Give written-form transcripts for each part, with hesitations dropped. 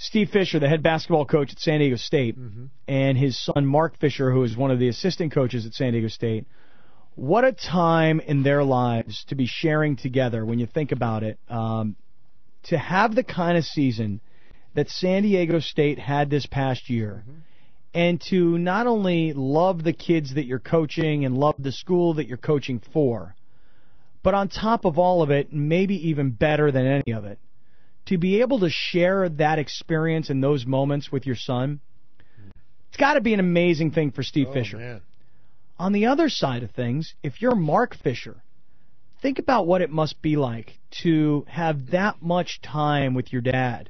Steve Fisher, the head basketball coach at San Diego State, and his son Mark Fisher, who is one of the assistant coaches at San Diego State. What a time in their lives to be sharing together when you think about it, to have the kind of season that San Diego State had this past year, and to not only love the kids that you're coaching and love the school that you're coaching for, but on top of all of it, maybe even better than any of it, to be able to share that experience and those moments with your son, it's got to be an amazing thing for Steve Fisher. Man. On the other side of things, if you're Mark Fisher, think about what it must be like to have that much time with your dad,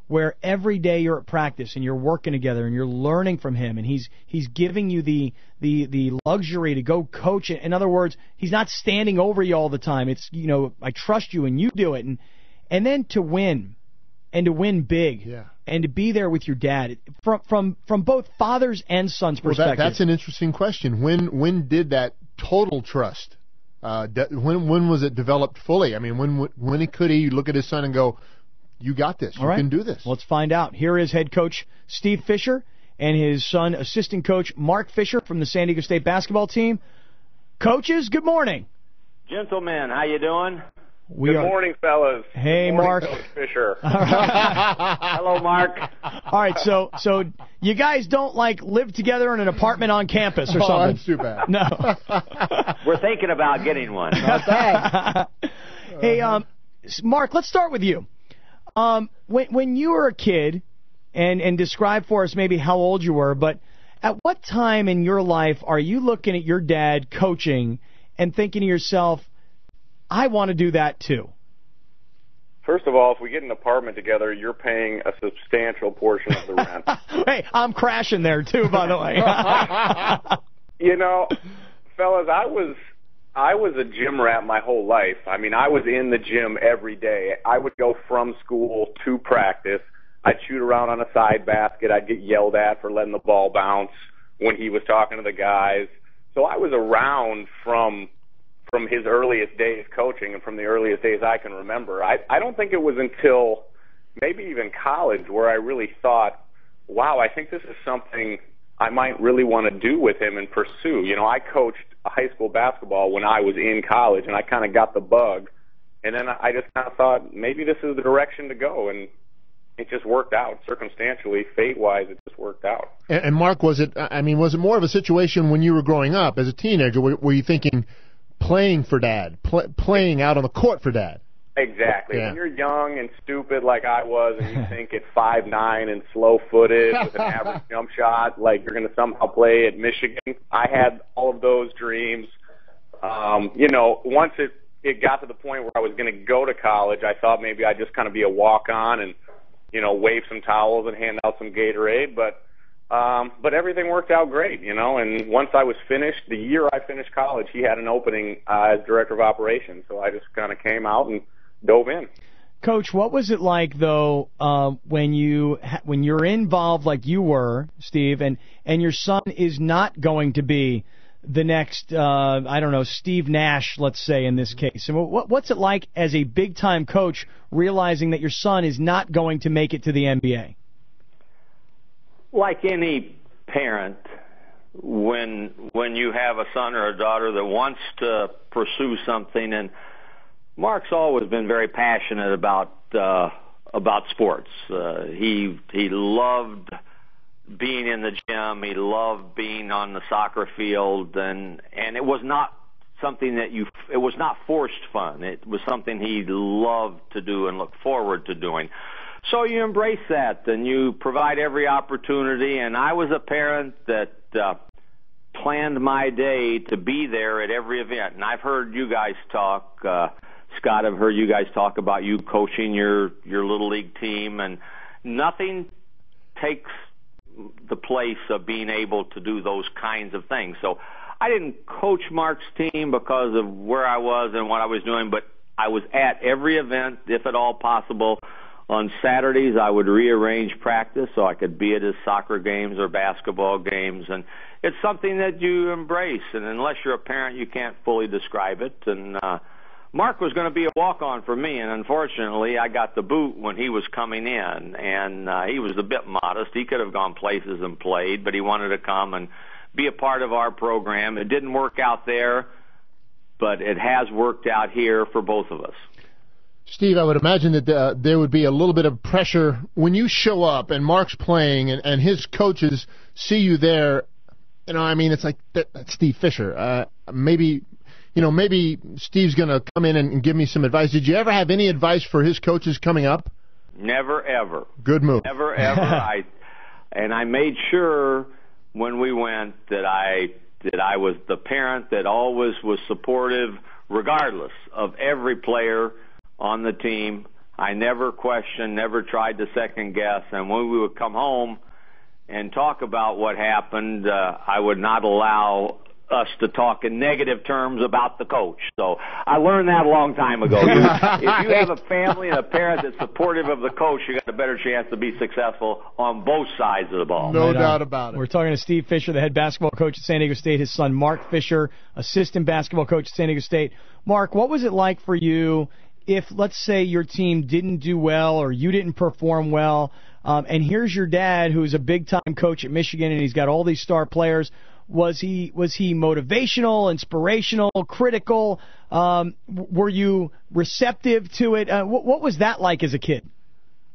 where every day you're at practice and you're working together and you're learning from him, and he's giving you the luxury to go coach it. In other words, he's not standing over you all the time. It's, I trust you and you do it. And then to win, and to win big, and to be there with your dad, from both fathers and sons' perspective. That's an interesting question. When did that total trust? When was it developed fully? I mean, when could he look at his son and go, "You got this. You can do this"? Let's find out. Here is head coach Steve Fisher and his son, assistant coach Mark Fisher from the San Diego State basketball team. Coaches, good morning. Gentlemen, how you doing? Good morning, fellas. Hey, Good morning, Mark. Coach Fisher. Hello, Mark. All right, so you guys don't live together in an apartment on campus or something? That's too bad. No. We're thinking about getting one. Hey, Mark, let's start with you. When you were a kid, and describe for us maybe how old you were, but at what time in your life are you looking at your dad coaching and thinking to yourself, I want to do that too? First of all, if we get an apartment together, you're paying a substantial portion of the rent. Hey, I'm crashing there too, by the way. Fellas, I was a gym rat my whole life. I mean, I was in the gym every day. I would go from school to practice. I'd shoot around on a side basket. I'd get yelled at for letting the ball bounce when he was talking to the guys. So I was around from his earliest days coaching and from the earliest days I can remember. I don't think it was until maybe even college where I really thought, wow, I think this is something I might really want to do with him and pursue. I coached high school basketball when I was in college, and I kind of got the bug. And then I just kind of thought maybe this is the direction to go, and it just worked out circumstantially, fate-wise. It just worked out. And Mark, was it more of a situation when you were growing up as a teenager? Were you thinking playing for Dad, playing out on the court for Dad? Exactly. Yeah. When you're young and stupid like I was, and you think at 5'9" and slow-footed with an average jump shot, like you're going to somehow play at Michigan, I had all of those dreams. Once it got to the point where I was going to go to college, I thought maybe I'd just kind of be a walk-on and, wave some towels and hand out some Gatorade. But everything worked out great, and once I was finished, the year I finished college, he had an opening as director of operations, so I just kind of came out and dove in. Coach, what was it like, though, when you're involved like you were, Steve, and your son is not going to be the next, Steve Nash, let's say, in this case? And what's it like as a big-time coach realizing that your son is not going to make it to the NBA? Like any parent, when you have a son or a daughter that wants to pursue something, and Mark's always been very passionate about sports. He loved being in the gym. He loved being on the soccer field, and it was not something it was not forced fun. It was something he loved to do and looked forward to doing. So you embrace that, and you provide every opportunity. And I was a parent that planned my day to be there at every event. And I've heard you guys talk, Scott, I've heard you guys talk about you coaching your little league team, and nothing takes the place of being able to do those kinds of things. So I didn't coach Mark's team because of where I was and what I was doing, but I was at every event, if at all possible. On Saturdays, I would rearrange practice so I could be at his soccer games or basketball games, and it's something that you embrace. And unless you're a parent, you can't fully describe it. And Mark was going to be a walk-on for me, and unfortunately I got the boot when he was coming in, and he was a bit modest. He could have gone places and played, but he wanted to come and be a part of our program. It didn't work out there, but it has worked out here for both of us. Steve, I would imagine that there would be a little bit of pressure when you show up and Mark's playing and his coaches see you there. You know, I mean, it's like that's Steve Fisher. Maybe Steve's going to come in and give me some advice. Did you ever have any advice for his coaches coming up? Never, ever. Good move. Never, ever. I made sure when we went that I was the parent that always was supportive, regardless of every player on the team. I never questioned, never tried to second guess. And when we would come home and talk about what happened, I would not allow us to talk in negative terms about the coach. So I learned that a long time ago. If you have a family and a parent that's supportive of the coach, you got a better chance to be successful on both sides of the ball. No doubt about it. We're talking to Steve Fisher, the head basketball coach at San Diego State, his son Mark Fisher, assistant basketball coach at San Diego State. Mark, what was it like for you if, let's say, your team didn't do well or you didn't perform well, and here's your dad who's a big-time coach at Michigan and he's got all these star players? Was he motivational, inspirational, critical? Were you receptive to it? What was that like as a kid?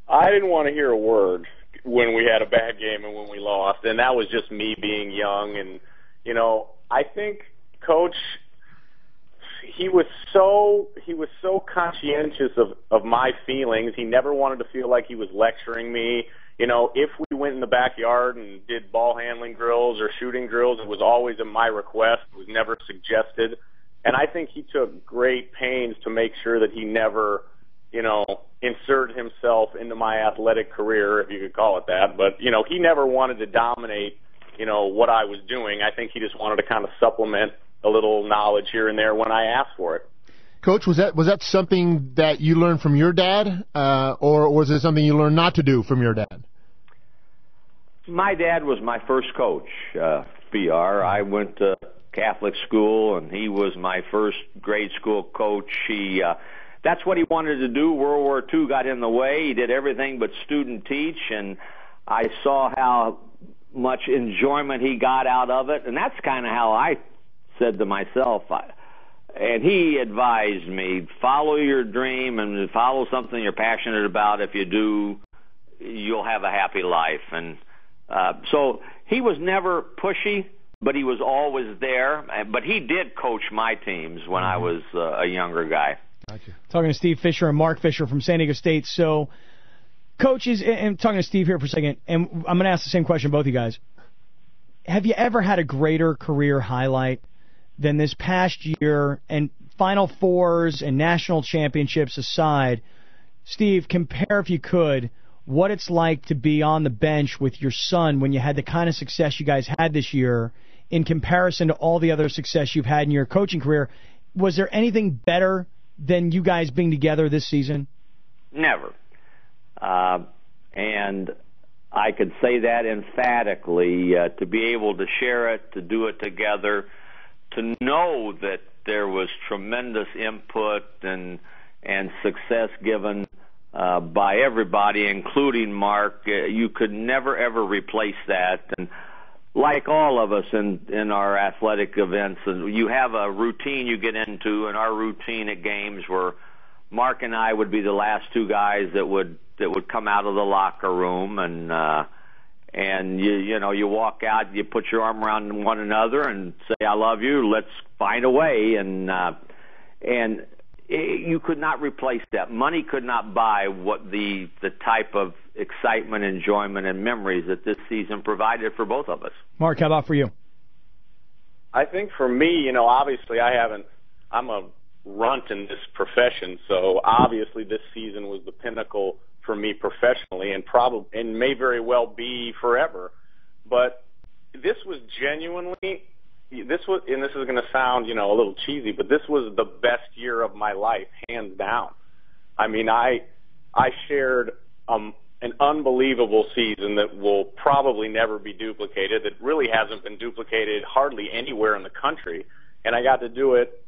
I didn't want to hear a word when we had a bad game and when we lost, and that was just me being young. And I think Coach, he was so conscientious of my feelings. He never wanted to feel like he was lecturing me. If we went in the backyard and did ball handling drills or shooting drills, it was always at my request. It was never suggested. And I think he took great pains to make sure that he never, inserted himself into my athletic career, if you could call it that. But, he never wanted to dominate, what I was doing. I think he just wanted to kind of supplement a little knowledge here and there when I asked for it. Coach, was that something that you learned from your dad, or was it something you learned not to do from your dad? My dad was my first coach, BR. I went to Catholic school, and he was my first grade school coach. That's what he wanted to do. World War II got in the way. He did everything but student teach, and I saw how much enjoyment he got out of it, and that's kind of how I said to myself, and he advised me, follow your dream and follow something you're passionate about. If you do, you'll have a happy life. And so he was never pushy, but he was always there. But he did coach my teams when I was a younger guy. Gotcha. Talking to Steve Fisher and Mark Fisher from San Diego State. So, coaches, and talking to Steve here for a second, and I'm going to ask the same question to both of you guys. Have you ever had a greater career highlight than this past year? And Final Fours and national championships aside, Steve, compare, if you could, what it's like to be on the bench with your son when you had the kind of success you guys had this year in comparison to all the other success you've had in your coaching career. Was there anything better than you guys being together this season? Never. And I could say that emphatically, to be able to share it, to do it together, to know that there was tremendous input and success given by everybody, including Mark. You could never, ever replace that. And like all of us in our athletic events, you have a routine you get into, and our routine at games where Mark and I would be the last two guys that would come out of the locker room, and you walk out, you put your arm around one another and say, I love you, let's find a way. And you could not replace that. Money could not buy what the type of excitement, enjoyment, and memories that this season provided for both of us. Mark, how about for you? I think for me, obviously I'm a runt in this profession, so obviously this season was the pinnacle for me professionally, and may very well be forever. But this was genuinely, and this is going to sound, a little cheesy, but this was the best year of my life, hands down. I mean, I shared an unbelievable season that will probably never be duplicated, that really hasn't been duplicated hardly anywhere in the country, and I got to do it,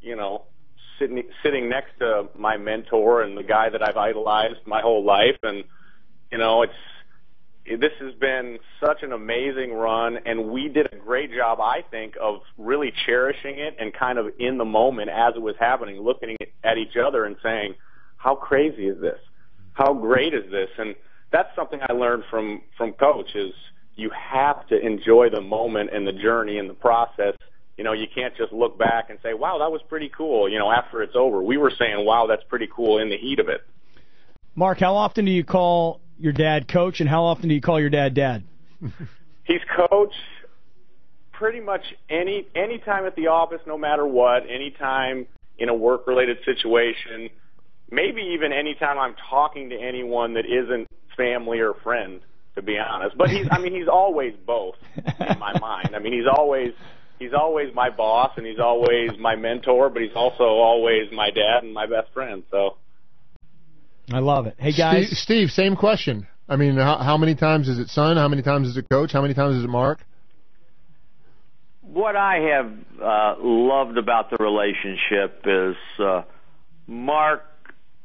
sitting next to my mentor and the guy that I've idolized my whole life. And, this has been such an amazing run, and we did a great job, I think, of really cherishing it and kind of in the moment as it was happening, looking at each other and saying, how crazy is this? How great is this? And that's something I learned from Coach is you have to enjoy the moment and the journey and the process. You can't just look back and say, wow, that was pretty cool, after it's over. We were saying, wow, that's pretty cool in the heat of it. Mark, how often do you call your dad Coach, and how often do you call your dad Dad? He's Coach pretty much any time at the office, no matter what, any time in a work-related situation, maybe even any time I'm talking to anyone that isn't family or friend, to be honest. But he's always both in my mind. He's always my boss, and he's always my mentor, but he's also always my dad and my best friend, so. I love it. Hey, guys. Steve, same question. How many times is it son? How many times is it Coach? How many times is it Mark? What I have loved about the relationship is Mark,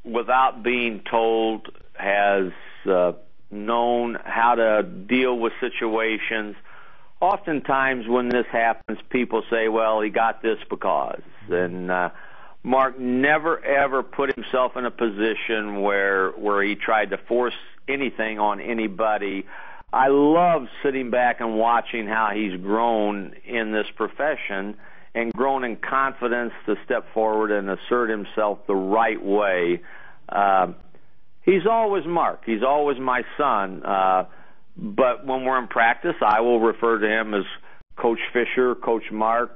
without being told, has known how to deal with situations. Oftentimes when this happens, people say, well, he got this because. And Mark never, ever put himself in a position where he tried to force anything on anybody. I love sitting back and watching how he's grown in this profession and grown in confidence to step forward and assert himself the right way. He's always Mark. He's always my son. But when we're in practice, I will refer to him as Coach Fisher, Coach Mark,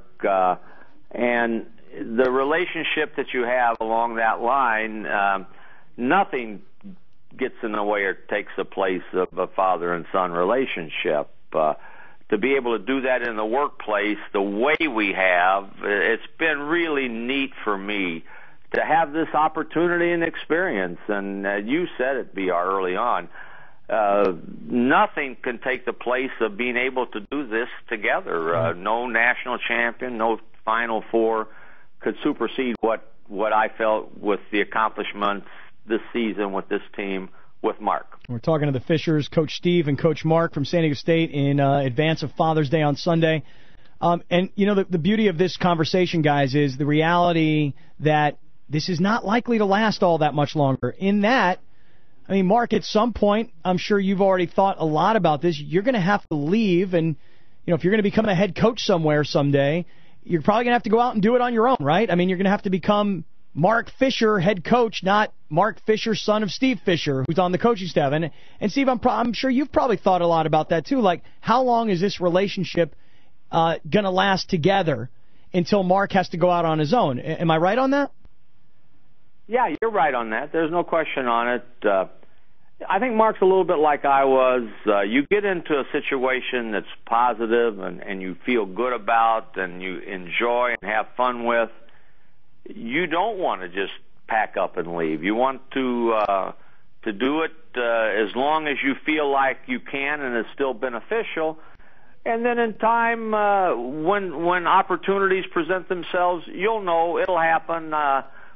and the relationship that you have along that line, nothing gets in the way or takes the place of a father and son relationship. To be able to do that in the workplace the way we have, it's been really neat for me to have this opportunity and experience. And you said it, BR, early on. Nothing can take the place of being able to do this together. No national champion, no Final Four could supersede what I felt with the accomplishments this season with this team with Mark. We're talking to the Fishers, Coach Steve and Coach Mark from San Diego State in advance of Father's Day on Sunday. And, the beauty of this conversation, guys, is the reality that this is not likely to last all that much longer. In that, Mark, at some point, I'm sure you've already thought a lot about this. You're going to have to leave, and, if you're going to become a head coach somewhere someday, you're probably going to have to go out and do it on your own, right? You're going to have to become Mark Fisher, head coach, not Mark Fisher, son of Steve Fisher, who's on the coaching staff. And Steve, I'm sure you've probably thought a lot about that, too. Like, how long is this relationship going to last together until Mark has to go out on his own? Am I right on that? Yeah, you're right on that. There's no question on it. I think Mark's a little bit like I was. You get into a situation that's positive and you feel good about and you enjoy and have fun with. You don't want to just pack up and leave. You want to do it as long as you feel like you can and it's still beneficial. And then in time, when opportunities present themselves, you'll know it'll happen.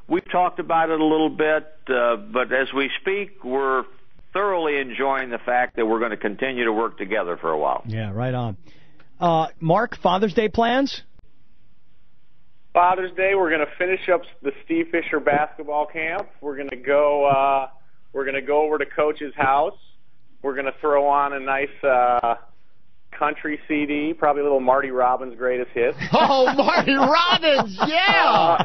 We've talked about it a little bit, but as we speak, we're thoroughly enjoying the fact that we're going to continue to work together for a while. Yeah, right on. Mark, Father's Day plans? Father's Day, we're going to finish up the Steve Fisher basketball camp. We're going to go over to Coach's house. We're going to throw on a nice country CD, probably a little Marty Robbins' greatest hits. Oh, Marty Robbins, yeah!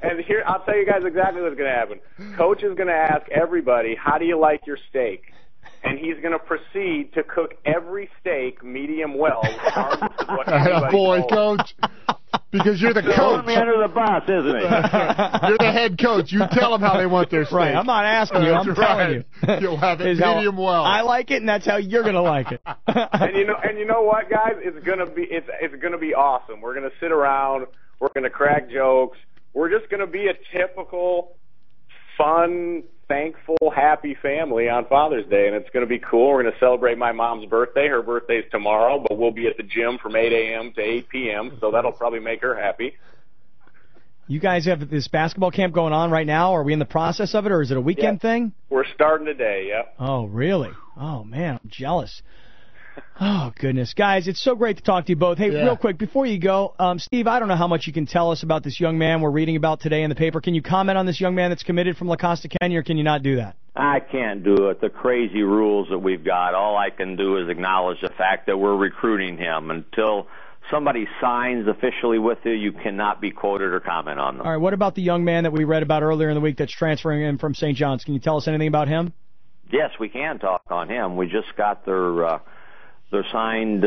And here, I'll tell you guys exactly what's going to happen. Coach is going to ask everybody, how do you like your steak? And he's going to proceed to cook every steak medium well, regardless of what anybody boy, knows. Coach. Because you're the coach. Throwing me under the bus, isn't he? You're the head coach. You tell them how they want their steak. Right. I'm not asking you. I'm telling you. You'll have it medium well. I like it, and that's how you're going to like it. and you know what, guys? It's gonna be awesome. We're gonna sit around. We're gonna crack jokes. We're just gonna be a typical, fun, thankful, happy family on Father's Day, and it's going to be cool. We're going to celebrate my mom's birthday. Her birthday's tomorrow, but we'll be at the gym from 8 a.m. to 8 p.m., so that'll probably make her happy. You guys have this basketball camp going on right now. Are we in the process of it, or is it a weekend thing? We're starting today, yep. Oh, really? Oh, man, I'm jealous. Oh, goodness. Guys, it's so great to talk to you both. Hey, real quick, before you go, Steve, I don't know how much you can tell us about this young man we're reading about today in the paper. Can you comment on this young man that's committed from La Costa Canyon, or can you not do that? I can't do it. The crazy rules that we've got, all I can do is acknowledge the fact that we're recruiting him. Until somebody signs officially with you cannot be quoted or comment on them. All right, what about the young man that we read about earlier in the week that's transferring in from St. John's? Can you tell us anything about him? Yes, we can talk on him. We just got their signed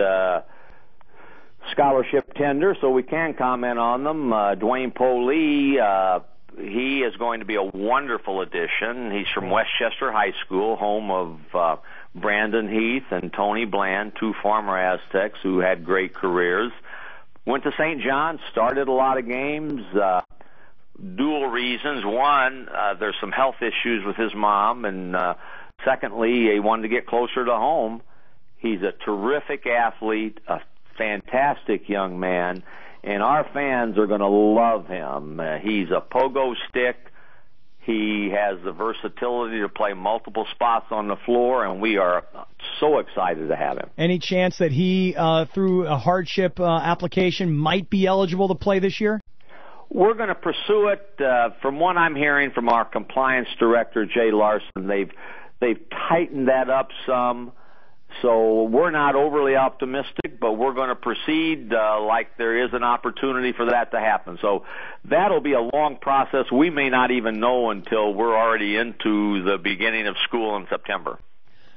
scholarship tender, so we can comment on them. Dwayne Polee, he is going to be a wonderful addition. He's from Westchester High School, home of Brandon Heath and Tony Bland, two former Aztecs who had great careers. Went to St. John's, started a lot of games, dual reasons. One, there's some health issues with his mom, and secondly, he wanted to get closer to home. He's a terrific athlete, a fantastic young man, and our fans are going to love him. He's a pogo stick. He has the versatility to play multiple spots on the floor, and we are so excited to have him. Any chance that he, through a hardship application, might be eligible to play this year? We're going to pursue it. From what I'm hearing from our compliance director, Jay Larson, they've tightened that up some. So we're not overly optimistic, but we're going to proceed like there is an opportunity for that to happen. So that'll be a long process. We may not even know until we're already into the beginning of school in September.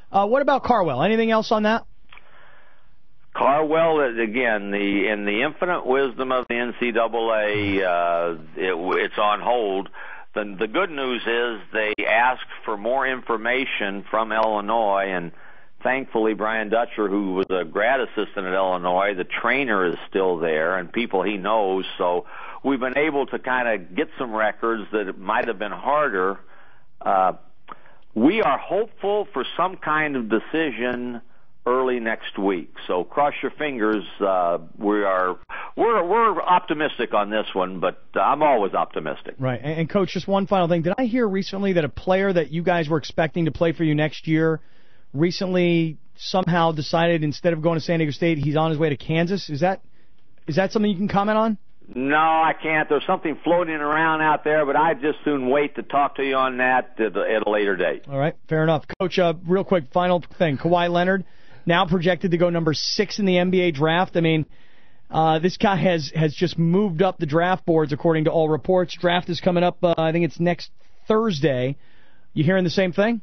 What about Carwell? Anything else on that? Carwell, again, in the infinite wisdom of the NCAA, it's on hold. The good news is they asked for more information from Illinois, and thankfully, Brian Dutcher, who was a grad assistant at Illinois, the trainer is still there and people he knows. So we've been able to kind of get some records that it might have been harder. We are hopeful for some kind of decision early next week. So cross your fingers. We're optimistic on this one, but I'm always optimistic. Right. And Coach, just one final thing. Did I hear recently that a player that you guys were expecting to play for you next year recently somehow decided instead of going to San Diego State, he's on his way to Kansas? Is that something you can comment on? No, I can't. There's something floating around out there, but I'd just soon wait to talk to you on that at a later date. All right, fair enough. Coach, real quick, final thing. Kawhi Leonard, now projected to go number 6 in the NBA draft. I mean, this guy has just moved up the draft boards according to all reports. Draft is coming up, I think it's next Thursday. You hearing the same thing?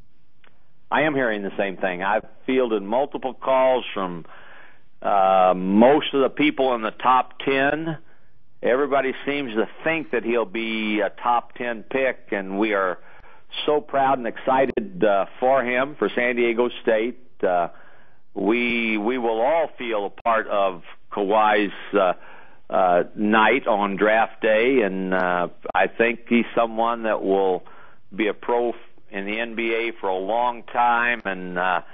I am hearing the same thing. I've fielded multiple calls from most of the people in the top 10. Everybody seems to think that he'll be a top 10 pick, and we are so proud and excited for him, for San Diego State. We will all feel a part of Kawhi's night on draft day, and I think he's someone that will be a pro in the NBA for a long time, and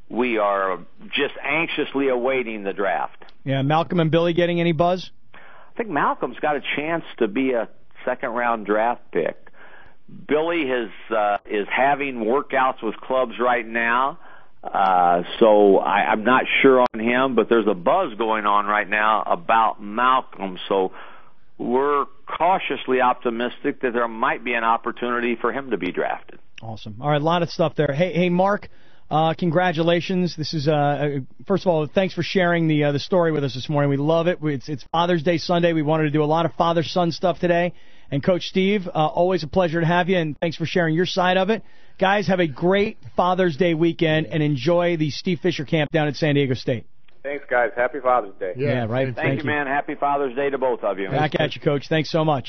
we are just anxiously awaiting the draft. Yeah, Malcolm and Billy getting any buzz? I think Malcolm's got a chance to be a second-round draft pick. Billy is having workouts with clubs right now, so I'm not sure on him, but there's a buzz going on right now about Malcolm, so we're cautiously optimistic that there might be an opportunity for him to be drafted. Awesome. All right, a lot of stuff there. Hey, Mark, congratulations. This is first of all, thanks for sharing the story with us this morning. We love it. It's Father's Day Sunday. We wanted to do a lot of father-son stuff today. And Coach Steve, always a pleasure to have you, and thanks for sharing your side of it. Guys, have a great Father's Day weekend and enjoy the Steve Fisher camp down at San Diego State. Thanks, guys. Happy Father's Day. Yeah, right. Thank you, man. Happy Father's Day to both of you. Back at you, Coach. Thanks so much.